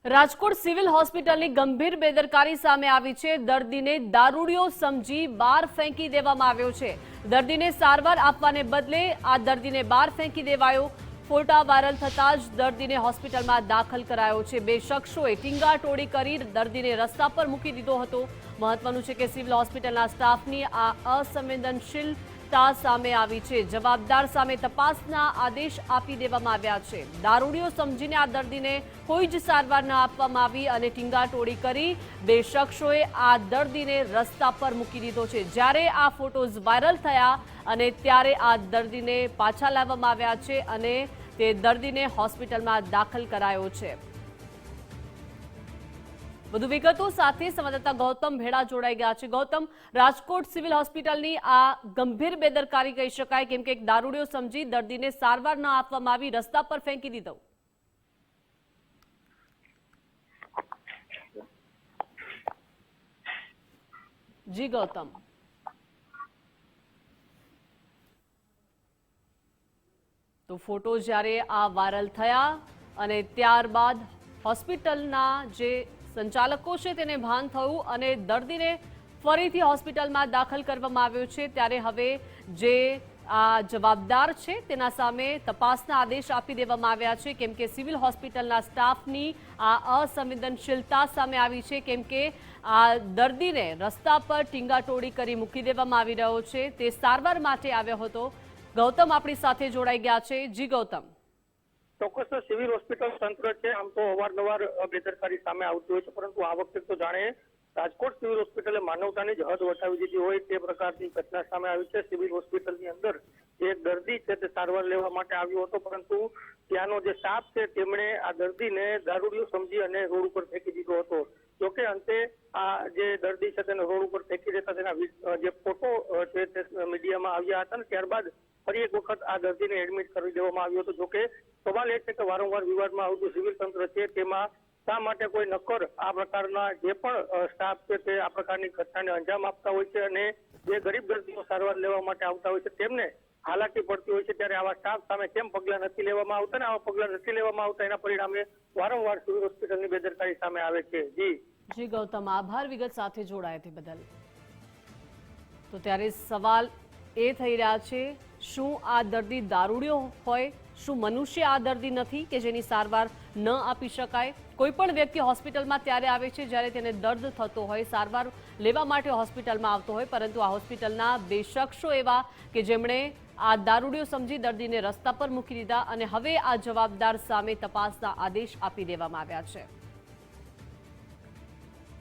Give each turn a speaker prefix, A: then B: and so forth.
A: Rajkot civil હોસ્પિટલની ગંભીર બેદરકારી સામે આવી છે। દર્દીને દારૂડિયો સમજી બહાર ફેંકી દેવામાં આવ્યો છે। દર્દીને સારવાર આપવાને બદલે આ દર્દીને બહાર ફેંકી દેવાયો। ફોટા વાયરલ થતાં જ દર્દીને હોસ્પિટલમાં દાખલ કરાયો છે। બે શખ્સોએ ટીંગાટોળી કરી દર્દીને રસ્તા પર મૂકી દીધો હતો। મહત્વનું છે કે સિવિલ હોસ્પિટલના સ્ટાફની આ અસંવેદનશીલતા સામે આવી છે। જવાબદાર સામે તપાસના આદેશ આપી દેવામાં આવ્યા છે। દારૂડિયો સમજીને આ દર્દીને કોઈ જ સારવાર ન આપવામાં આવી અને ટીંગાટોળી કરી બે શખ્સોએ આ દર્દીને રસ્તા પર મૂકી દીધો છે। જ્યારે આ ફોટોઝ વાયરલ થયા અને ત્યારે આ દર્દીને પાછા લાવવામાં આવ્યા છે અને તે દર્દીને હોસ્પિટલમાં દાખલ કરાયો છે। વધુ વિગતો સાથે સંવાદદાતા ગૌતમ ભેડા જોડાઈ ગયા છે। ગૌતમ, રાજકોટ સિવિલ હોસ્પિટલની આ ગંભીર બેદરકારી કહી શકાય, કેમ કે એક દારૂડિયો સમજી દર્દીને સારવાર ન આપવામાં આવી, રસ્તા પર ફેંકી દીધો। જી ગૌતમ, તો ફોટો જ્યારે આ વાયરલ થયા અને ત્યારબાદ હોસ્પિટલના જે સંચાલકો છે તેને ભાન થયું અને દર્દીને ફરીથી હોસ્પિટલમાં દાખલ કરવામાં આવ્યો છે। ત્યારે હવે જે આ જવાબદાર છે તેના સામે તપાસના આદેશ આપી દેવામાં આવ્યા છે, કેમ કે સિવિલ હોસ્પિટલના સ્ટાફની આ અસંવેદનશીલતા સામે આવી છે, કેમ કે આ દર્દીને રસ્તા પર ટીંગાટોળી કરી મૂકી દેવામાં આવી રહ્યો છે। તે સારવાર માટે આવ્યો હતો। ગૌતમ આપણી સાથે જોડાઈ ગયા છે। જી ગૌતમ,
B: ચોક્કસ સિવિલ હોસ્પિટલ તંત્ર છે આમ તો અવારનવાર બેદરકારી સામે આવતી હોય છે, પરંતુ આ વખતે તો જાણે રાજકોટ સિવિલ હોસ્પિટલે માનવતાની જ હદ વટાવી દીધી હોય તે પ્રકારની ઘટના સામે આવી છે। સિવિલ હોસ્પિટલની અંદર જે દર્દી છે તે સારવાર લેવા માટે આવ્યો હતો, પરંતુ ત્યાંનો જે સ્ટાફ છે તેમણે આ દર્દીને દારૂડિયો સમજી અને રોડ ઉપર ફેંકી દીધો હતો। જોકે અંતે આ જે દર્દી છે તેને રોડ ઉપર ફેંકી દેતા તેના જે ફોટો છે તે મીડિયામાં આવ્યા હતા અને ત્યારબાદ ફરી એક વખત આ દર્દીને એડમિટ કરી દેવામાં આવ્યો હતો। જોકે સવાલ એ છે કે વારંવાર વિવાદમાં આવતું સિવિલ તંત્ર છે તેમાં શા માટે કોઈ નક્કર આ પ્રકારના જે પણ સ્ટાફ છે તે આ પ્રકારની ઘટનાને અંજામ આપતા હોય છે અને જે ગરીબ દર્દીઓ સારવાર લેવા માટે આવતા હોય છે તેમને હાલાકી પડતી હોય છે, ત્યારે આવા સ્ટાફ સામે કેમ પગલાં નથી લેવામાં આવતા ને આવા પગલાં નથી લેવામાં આવતા એના પરિણામે વારંવાર સિવિલ હોસ્પિટલની બેદરકારી સામે આવે છે।
A: જી ગૌતમ, આભાર વિગત સાથે જોડાયા તે બદલ। તો ત્યારે સવાલ એ થઈ રહ્યા છે, શું આ દર્દી દારૂડિયો હોય? શું મનુષ્ય આ દર્દી નથી કે જેની સારવાર ન આપી શકાય? કોઈ પણ વ્યક્તિ હોસ્પિટલમાં ત્યારે આવે છે જ્યારે તેને દર્દ થતો હોય, સારવાર લેવા માટે હોસ્પિટલમાં આવતો હોય, પરંતુ આ હોસ્પિટલના બે શખ્સો એવા કે જેમણે આ દારૂડિયો સમજી દર્દીને રસ્તા પર મૂકી દીધા અને હવે આ જવાબદાર સામે તપાસના આદેશ આપી દેવામાં આવ્યા છે।